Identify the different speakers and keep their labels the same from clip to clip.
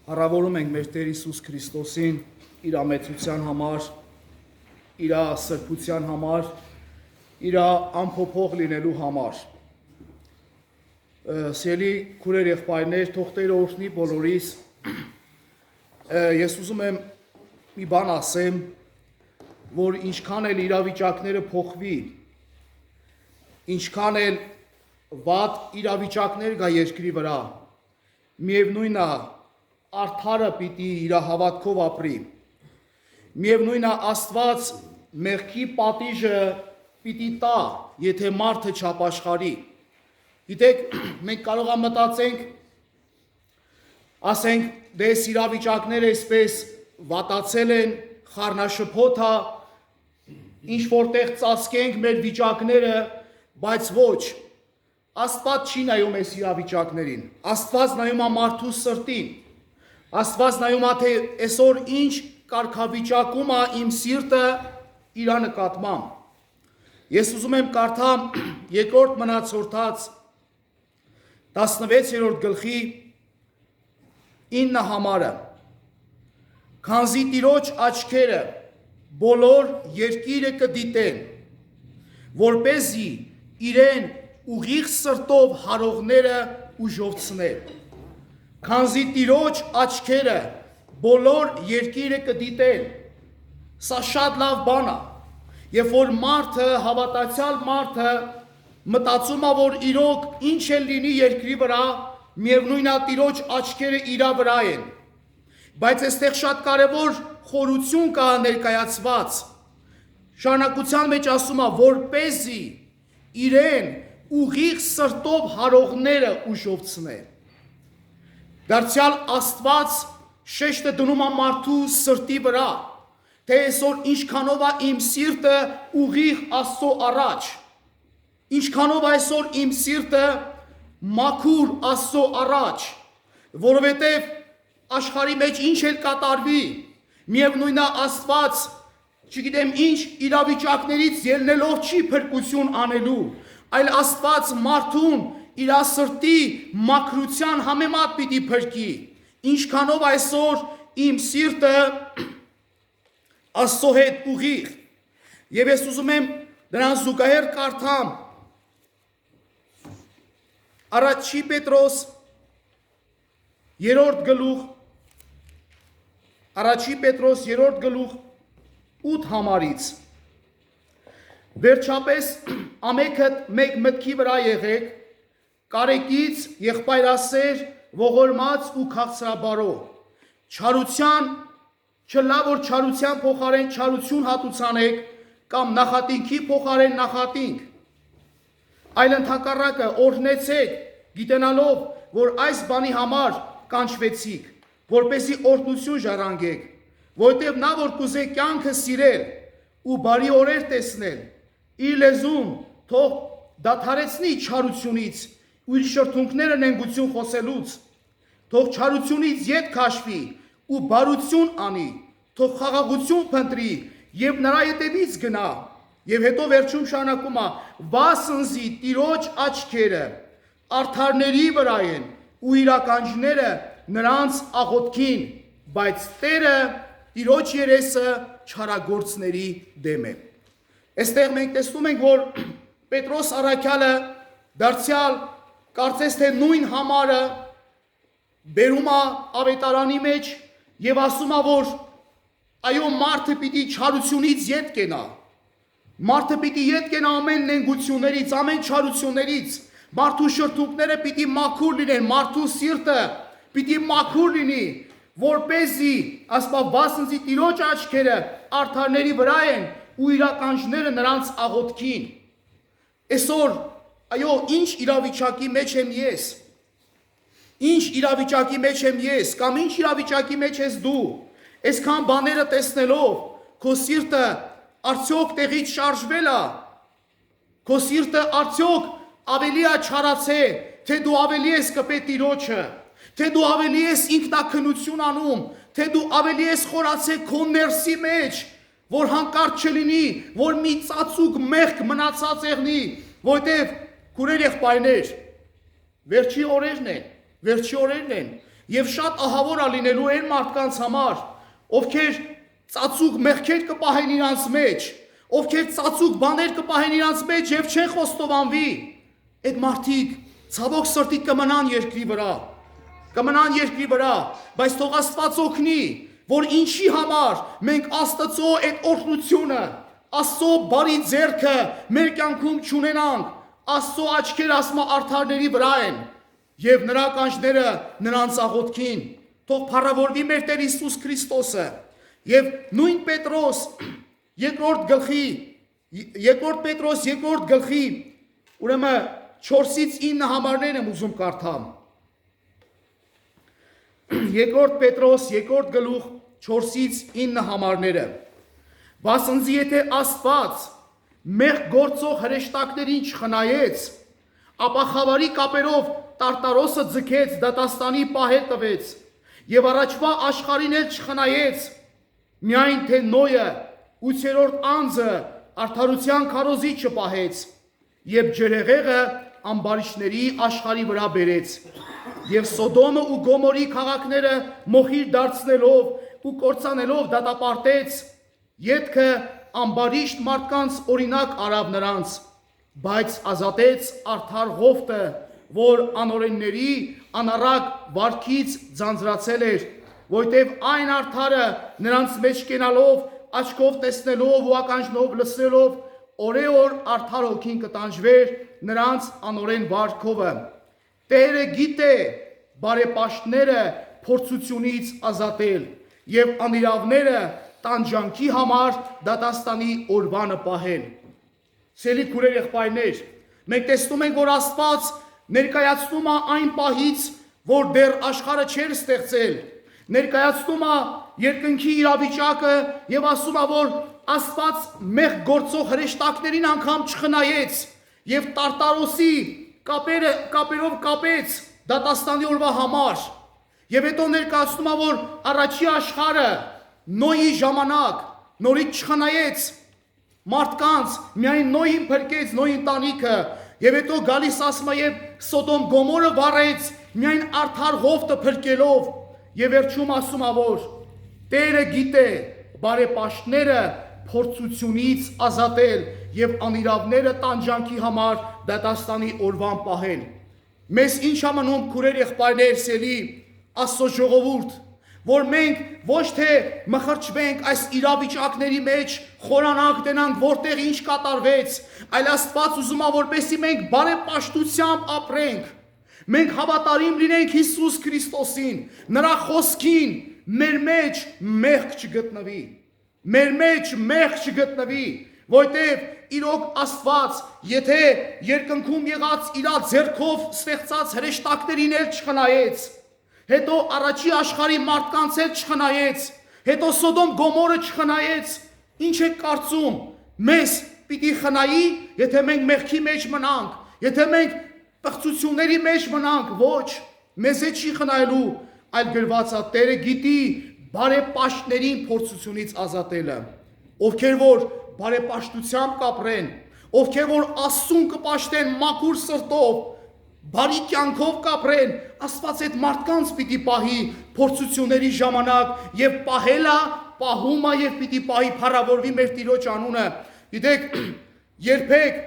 Speaker 1: Առավորում ենք մեր Տեր Հիսուս Քրիստոսին իր ամեցության համար, իր սրբության համար, իր անփոփոխ լինելու համար։ Սիրելի քուրեր եղբայրներ, թող Տերը օրհնի բոլորիս։ Ես ուզում եմ մի բան ասեմ, որ ինչքան էլ իրավիճակները փոխվի, ինչքան էլ վատ իրավիճակներ գա երկրի վրա, միևնույն է արդարը պիտի իր հավատքով ապրի։ Միևնույն է Աստված մեղքի պատիժը պիտի տա, եթե մարդը չապաշխարի։ Գիտեք, մենք կարող ենք մտածենք, ասենք, դες իրավիճակները այսպես վատացել են, խառնաշփոթ է, ինչ որտեղ ծածկենք մեր վիճակները, բայց ոչ, Աստված չի նայում այս իրավիճակներին, Աստված նայում է մարդու սրտին, Աստված նայում է, թե այսօր ինչ կարգավիճակում է իմ սիրտը իր նկատմամբ։ Ես ուզում եմ կարդամ երկրորդ մնացորդած 16-րդ գլխի 9 համարը։ Քանզի Տիրոջ աչքերը բոլոր երկիրը կդիտեն, որպեսզի իրեն ուղիղ սրտով հարողները ուժովցնեն։ Քանզի Տիրոջ աչքերը բոլոր երկիրը կդիտեն։ Սա շատ լավ բան է։ Երբ որ մարդը, հավատացյալ մարդը մտածում է, որ իրոք ինչ էլ լինի երկրի վրա, միևնույն է Տիրոջ աչքերը իր վրա են։ Բայց այստեղ շատ կարևոր խորություն կա ներկայացված։ Շարունակության մեջ ասում է, որպեսզի իրեն ուղիղ սրտով հարողները ուժովցնեն։ Դարձյալ Աստված շեշտը դնում է մարդու սրտի վրա, թե այսօր ինչքանով է իմ սիրտը ուղիղ Աստծո առաջ, ինչքանով այսօր իմ սիրտը մաքուր Աստծո առաջ, որովհետև աշխարհի մեջ ինչ էլ կատարվի, միևնույն է Աստված, չգիտեմ ինչ իրավիճակներից ելնելով չի փրկություն անելու, այլ Աստված մարդուն իր սրտի մաքրության համեմատ պիտի փրկի, ինչքանով այսօր իմ սիրտը Աստծո հետ ուղիղ։ Եվ ես ուզում եմ դրան զուգահեռ կարդամ Առաջի Պետրոս 3-րդ գլուխ, Առաջի Պետրոս 3-րդ գլուխ 8 համարից։ Վերջապես ամենքդ մեկ մտքի վրա եղեք, կարեկից, եղբայրասեր, ողորմած ու քաղցրաբարո, չարության, չլա որ չարության փոխարեն չարություն հատուցանեք, կամ նախատինքի փոխարեն նախատինք, այլ ընդհակառակը օրհնեցեք, գիտենալով, որ այս բանի համար կանչվեցիք, որպեսզի օրհնություն ժառանգեք, որտեղ նա որ կուզե կյանքը սիրել ու բարի օրեր տեսնել, իր լեզուն թող դադարեցնի չարությունից ու իր շրթունքները նենգություն խոսելուց, թող չարությունից ետ քաշվի ու բարություն անի, թող խաղաղություն փնտրի եւ նրա ետևից գնա, եւ հետո վերջում շարունակում է, վասնզի Տիրոջ աչքերը արդարների վրա են ու իր ականջները նրանց աղոթքին, բայց Տերը Տիրոջ երեսը չարագործների դեմ է։ Այստեղ մենք տեսնում ենք, որ Պետրոս առաքյալը դարձյալ կարծես թե նույն համարը բերում է ավետարանի մեջ եւ ասում է, որ այո, մարդը պիտի չարությունից ետ կենա, մարդը պիտի ետ կենա ամեն նենգություններից, ամեն չարություններից, մարդու շրթունքները պիտի մաքուր լինեն, մարդու սիրտը պիտի մաքուր լինի, որպեսզի ասում վասնզի Տիրոջ աչքերը արդարների վրա են ու իր ականջները նրանց աղոթքին։ Այսօր, այո, ինչ իրավիճակի մեջ եմ ես, ինչ իրավիճակի մեջ եմ ես, կամ ինչ իրավիճակի մեջ ես դու, այսքան բաները տեսնելով, քո սիրտը արդյոք տեղից շարժվել է, քո սիրտը արդյոք ավելի է չարացել, թե դու ավելի ես կպետ Տիրոջը, թե դու ավելի ես ինքնակնություն անում, թե դու ավելի ես խորացել քո ներսի մեջ, որ հանկարծ չլինի, որ մի ծածուկ մեղք մնացած եղնի, որտեղ քուրեր եղբայրներ, վերջի օրերն են, Եվ շատ ահավոր է լինելու այն մարդկանց համար, ովքեր ծածուկ մեղքեր կպահեն իրանց մեջ, ովքեր ծածուկ բաներ կպահեն իրանց մեջ եւ չեն խոստովանվի։ Այդ մարդիկ ցավոք սրտի կմնան երկրի վրա, բայց թող Աստված օգնի, որ ինչի համար մենք Աստծո այդ օրհնությունը, Աստծո բարի ձեռքը մեր կյանքում չունենանք, Աստծո աչքերը ասма արդարների վրա են եւ նրա կանչները նրանց աղոթքին։ Թող փառավորվի մեր Տեր Հիսուս Քրիստոսը եւ նույն Պետրոս երկրորդ գլխի ուրեմն 4-ից 9 համարներ եմ ուզում կարդամ։ Երկրորդ Պետրոս երկրորդ գլուխ 4-ից 9 համարները։ Վասնզի եթե Աստված մեղ գործող հրեշտակներին չխնայեց, ապա խավարի կապերով Տարտարոսը ձգեց, դատաստանի պահել տվեց եւ առաջվա աշխարհին էլ չխնայեց, միայն թե Նոյը 8-րդ անձը արդարության քարոզի չպահեց եւ ջրեղեղը ամբարիշների աշխարհի վրա բերեց եւ Սոդոմը ու Գոմորի քաղաքները մոխիր դարձնելով ու կործանելով դատապարտեց, ետքը ամբարիշտ մարդկանց օրինակ արավ նրանց, բայց ազատեց արդար Ղովտը, որ անօրենների անառակ վարքից ձանձրացել էր, որտեւ այն արդարը նրանց մեջ կենալով, աչքով տեսնելով ու ականջնով լսելով, օրեօր արդար հոգին կտանջվեր նրանց անօրեն վարքովը։ Տերը գիտե բարեպաշտները փորձությունից ազատել եւ անիրավները տանջանքի համար դատաստանի օրվանը պահել։ Սելի քուրեր եղբայրներ, մենք տեսնում ենք, որ Աստված ներկայացնում է այն պահից, որ դեռ աշխարհը չէր ստեղծել, ներկայացնում է երկնքի իրավիճակը եւ ասում է, որ Աստված մեղ գործող հրեշտակներին անգամ չխնայեց եւ Տարտարոսի կապերով կապեց դատաստանի օրվա համար եւ հետո ներկայացնում է, որ առաջի աշխարհը Նոյի ժամանակ նորից չխնայեց մարդկանց, միայն Նոյին փրկեց, Նոյի ընտանիքը եւ հետո գալիս ասում է եւ Սոդոմ Գոմորը վառեց, միայն արդար Ղովտը փրկելով եւ վերջում ասում է, որ Տերը գիտե բարեպաշտները փորձությունից ազատել եւ անիրավները տանջանքի համար դատաստանի օրվան պահել։ Մեզ ինչ է մնում քուրեր եղբայրներ սելի Աստծո ժողովուրդ, որ մենք ոչ թե մխրճվենք այս իրավիճակների մեջ, խորանանք դենանք որտեղ ինչ կատարվեց, այլ Աստված ուզում է որպեսզի մենք բարեպաշտությամբ ապրենք, մենք հավատարիմ լինենք Հիսուս Քրիստոսին, նրա խոսքին, մեր մեջ մեղք չգտնվի, որտեղ իրոք Աստված, եթե երկնքում եղած իր ձեռքով ստեղծած հրեշտակներին էլ չխնայեց, հետո առաջի աշխարհի մարդկանց էլ չխնայեց, հետո Սոդոմ Գոմորը չխնայեց, ինչ եք կարծում, մեզ պիտի խնայի, եթե մենք մեղքի մեջ մնանք, եթե մենք պղծությունների մեջ մնանք, ոչ, մեզ է չի խնայելու, այլ գրված է Տերը գիտի բարեպաշտներին փորձությունից ազատելը, ովքեր որ բարեպաշտությամբ կապրեն, ովքեր որ Աստծուն կպաշտեն մաքուր սրտով, բարի կյանքով կապրեն, Աստված այդ մարդկանց պիտի պահի փորձությունների ժամանակ եւ պահելա, պահում է եւ պիտի պահի, փառավորվի մեր Տիրոջ անունը։ Գիտեք, երբեք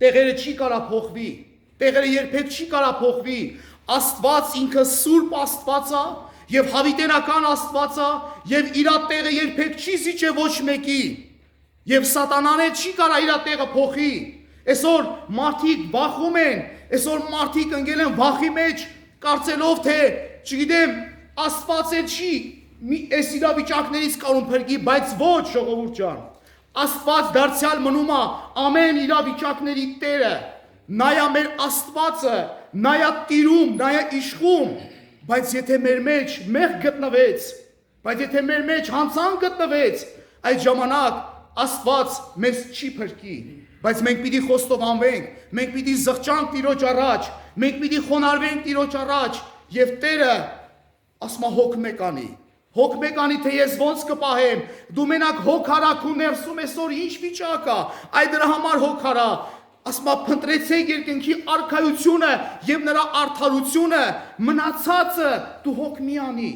Speaker 1: տեղերը չի կարա փոխվի, տեղերը երբեք չի կարա փոխվի։ Աստված ինքը սուրբ Աստված է եւ հավիտենական Աստված է եւ իր տեղը երբեք չի զիջե ոչ մեկի եւ սատանան էլ չի կարա իր տեղը փոխի։ Այսօր մարդիկ վախում են, այսօր մարդիկ ընկել են վախի մեջ, կարծելով թե, չգիտեմ, Աստված էլ չի այս իրավիճակներից կարող փրկի, բայց ոչ ժողովուրդ ջան։ Աստված դարձյալ մնում է ամեն իրավիճակների Տերը, նայա մեր Աստվածը, նայա տիրում, նայա իշխում, բայց եթե մեր մեջ մեղք գտնվեց, բայց եթե մեր մեջ հանցանք գտնվեց, այդ ժամանակ Աստված մեզ չի փրկի, բայց մենք պիտի խոստովանվենք, մենք պիտի զղջանք Տիրոջ առաջ, մենք պիտի խոնարհվենք Տիրոջ առաջ եւ Տերը ասма հոգ մեկանի, թե ես ոնց կպահեմ, դու մենակ հոգ արա քու ներսում այսօր ինչ վիճակ է, այ դրա համար հոգ արա, ասма փնտրեցեք երկնքի արքայությունը եւ նրա արդարությունը, մնացածը դու հոգ մի անի,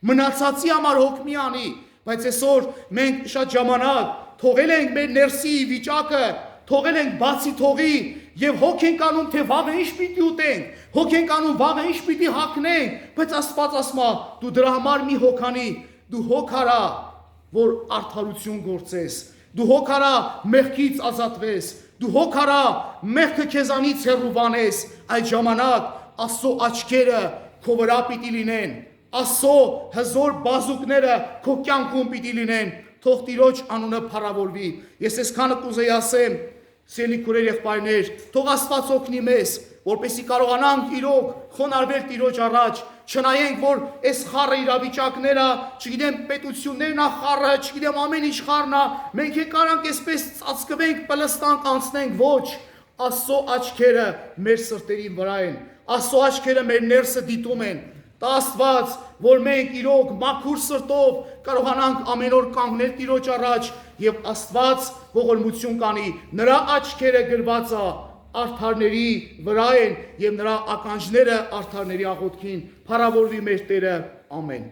Speaker 1: մնացածի համար հոգ մի անի, բայց այսօր մենք շատ ժամանակ թողել ենք մեր ներսի վիճակը, թողել ենք բացի թողի եւ հոգ ենք անում թե վաղը ինչ պիտի ուտենք, հոգ ենք անում վաղը ինչ պիտի հագնենք, բայց Աստված ասма դու դրա համար մի հոգանի, դու հոգ արա, որ արդարություն գործես, դու հոգ արա մեղքից ազատվես, դու հոգ արա մեղքը քեզանից հեռուվանես, այդ ժամանակ Աստծո աչքերը քո վրա պիտի լինեն, Աստծո հզոր բազուկները քո կյանքում պիտի լինեն, թող Տիրոջ անունը փառավորվի։ Ես այսքանը կուզեի ասեմ, սիրելի քուրեր եղբայրներ, թող Աստված օգնի մեզ, որպեսզի կարողանանք իրոք խոնարհվել Տիրոջ առաջ, չնայենք, որ այս խառը իրավիճակները, չգիտեմ, պետություններն ա խառը, չգիտեմ, ամեն ինչ խառն ա, մենք եկարանք այսպես ծածկվենք, պլստանք անցնենք, ոչ, Աստծո աչքերը մեր սրտերի վրա են, Աստծո աչքերը մեր ներսը դիտում են, տա Աստված, որ մենք իրոք մաքուր սրտով կարողանանք ամեն օր կանգնել Տիրոջ առաջ եւ Աստված ողորմություն կանի, նրա աչքերը գրված է արդարների վրա են եւ նրա ականջները արդարների աղոթքին, փառավորվի մեր Տերը, ամեն։